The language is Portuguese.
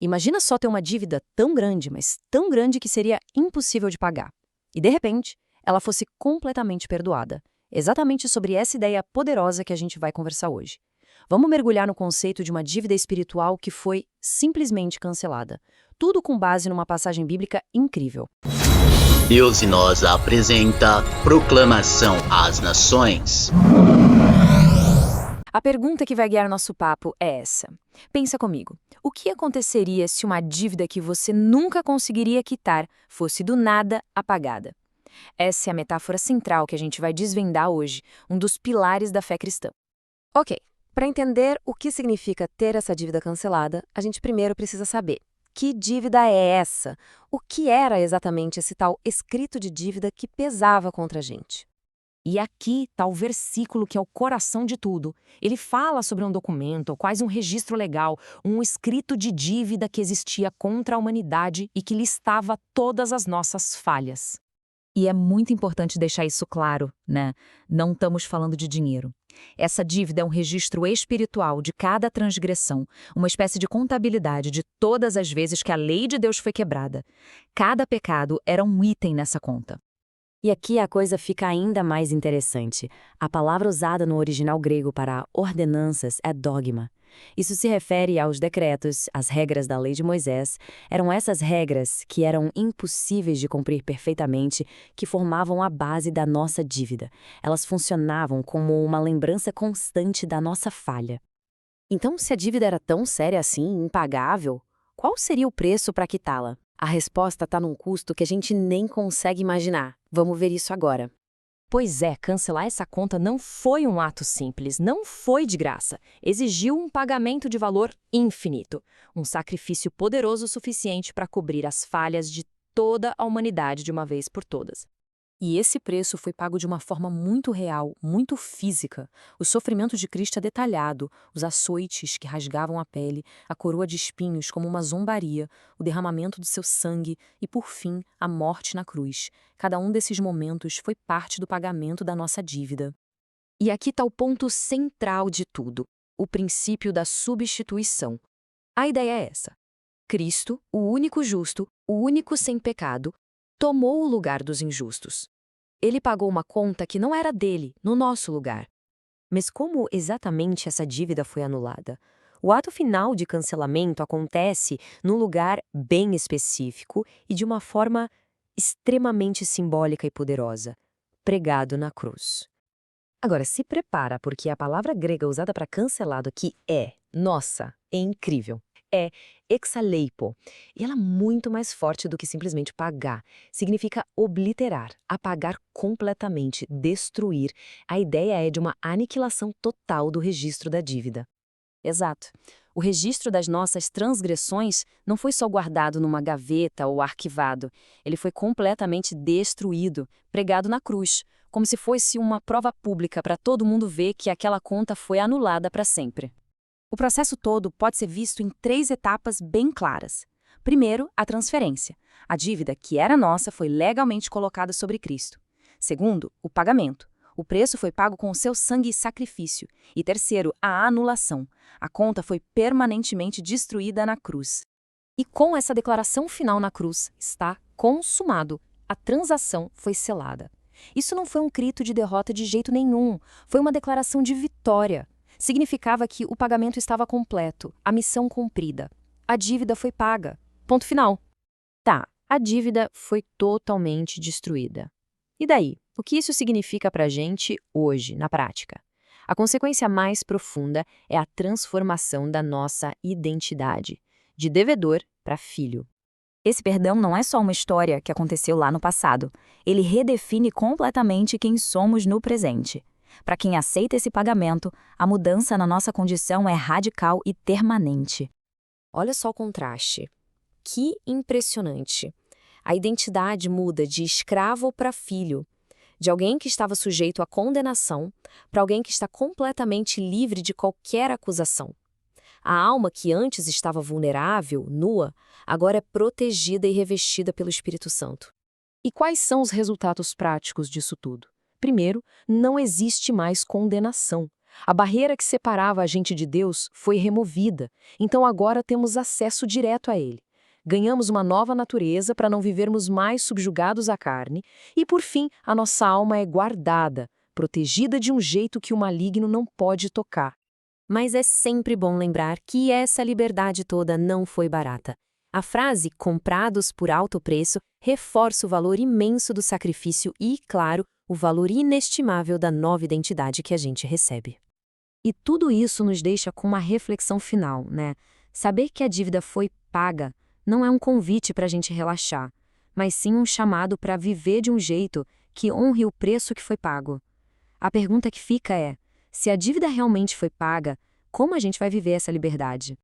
Imagina só ter uma dívida tão grande, mas tão grande que seria impossível de pagar. E, de repente, ela fosse completamente perdoada. Exatamente sobre essa ideia poderosa que a gente vai conversar hoje. Vamos mergulhar no conceito de uma dívida espiritual que foi simplesmente cancelada. Tudo com base numa passagem bíblica incrível. Deus e Nós apresenta Proclamação às Nações. A pergunta que vai guiar nosso papo é essa. Pensa comigo, o que aconteceria se uma dívida que você nunca conseguiria quitar fosse do nada apagada? Essa é a metáfora central que a gente vai desvendar hoje, um dos pilares da fé cristã. Ok, para entender o que significa ter essa dívida cancelada, a gente primeiro precisa saber que dívida é essa? O que era exatamente esse tal escrito de dívida que pesava contra a gente? E aqui está o versículo que é o coração de tudo. Ele fala sobre um documento, quase um registro legal, um escrito de dívida que existia contra a humanidade e que listava todas as nossas falhas. E é muito importante deixar isso claro, né? Não estamos falando de dinheiro. Essa dívida é um registro espiritual de cada transgressão, uma espécie de contabilidade de todas as vezes que a lei de Deus foi quebrada. Cada pecado era um item nessa conta. E aqui a coisa fica ainda mais interessante. A palavra usada no original grego para ordenanças é dogma. Isso se refere aos decretos, às regras da lei de Moisés. Eram essas regras, que eram impossíveis de cumprir perfeitamente, que formavam a base da nossa dívida. Elas funcionavam como uma lembrança constante da nossa falha. Então, se a dívida era tão séria assim, impagável, qual seria o preço para quitá-la? A resposta está num custo que a gente nem consegue imaginar. Vamos ver isso agora. Pois é, cancelar essa conta não foi um ato simples, não foi de graça. Exigiu um pagamento de valor infinito, um sacrifício poderoso o suficiente para cobrir as falhas de toda a humanidade de uma vez por todas. E esse preço foi pago de uma forma muito real, muito física. O sofrimento de Cristo é detalhado, os açoites que rasgavam a pele, a coroa de espinhos como uma zombaria, o derramamento do seu sangue e, por fim, a morte na cruz. Cada um desses momentos foi parte do pagamento da nossa dívida. E aqui está o ponto central de tudo, o princípio da substituição. A ideia é essa. Cristo, o único justo, o único sem pecado, tomou o lugar dos injustos. Ele pagou uma conta que não era dele, no nosso lugar. Mas como exatamente essa dívida foi anulada? O ato final de cancelamento acontece num lugar bem específico e de uma forma extremamente simbólica e poderosa, pregado na cruz. Agora, se prepara, porque a palavra grega usada para cancelado aqui é incrível. É exaleipo, e ela é muito mais forte do que simplesmente pagar. Significa obliterar, apagar completamente, destruir. A ideia é de uma aniquilação total do registro da dívida. Exato. O registro das nossas transgressões não foi só guardado numa gaveta ou arquivado. Ele foi completamente destruído, pregado na cruz, como se fosse uma prova pública para todo mundo ver que aquela conta foi anulada para sempre. O processo todo pode ser visto em 3 etapas bem claras. Primeiro, a transferência. A dívida que era nossa foi legalmente colocada sobre Cristo. Segundo, o pagamento. O preço foi pago com o seu sangue e sacrifício. E terceiro, a anulação. A conta foi permanentemente destruída na cruz. E com essa declaração final na cruz, está consumado. A transação foi selada. Isso não foi um grito de derrota de jeito nenhum. Foi uma declaração de vitória. Significava que o pagamento estava completo, a missão cumprida. A dívida foi paga. Ponto final. Tá, a dívida foi totalmente destruída. E daí? O que isso significa pra gente hoje, na prática? A consequência mais profunda é a transformação da nossa identidade, de devedor para filho. Esse perdão não é só uma história que aconteceu lá no passado. Ele redefine completamente quem somos no presente. Para quem aceita esse pagamento, a mudança na nossa condição é radical e permanente. Olha só o contraste. Que impressionante. A identidade muda de escravo para filho, de alguém que estava sujeito à condenação para alguém que está completamente livre de qualquer acusação. A alma que antes estava vulnerável, nua, agora é protegida e revestida pelo Espírito Santo. E quais são os resultados práticos disso tudo? Primeiro, não existe mais condenação. A barreira que separava a gente de Deus foi removida, então agora temos acesso direto a Ele. Ganhamos uma nova natureza para não vivermos mais subjugados à carne, e por fim, a nossa alma é guardada, protegida de um jeito que o maligno não pode tocar. Mas é sempre bom lembrar que essa liberdade toda não foi barata. A frase "comprados por alto preço" reforça o valor imenso do sacrifício e, claro, o valor inestimável da nova identidade que a gente recebe. E tudo isso nos deixa com uma reflexão final, né? Saber que a dívida foi paga não é um convite para a gente relaxar, mas sim um chamado para viver de um jeito que honre o preço que foi pago. A pergunta que fica é: se a dívida realmente foi paga, como a gente vai viver essa liberdade?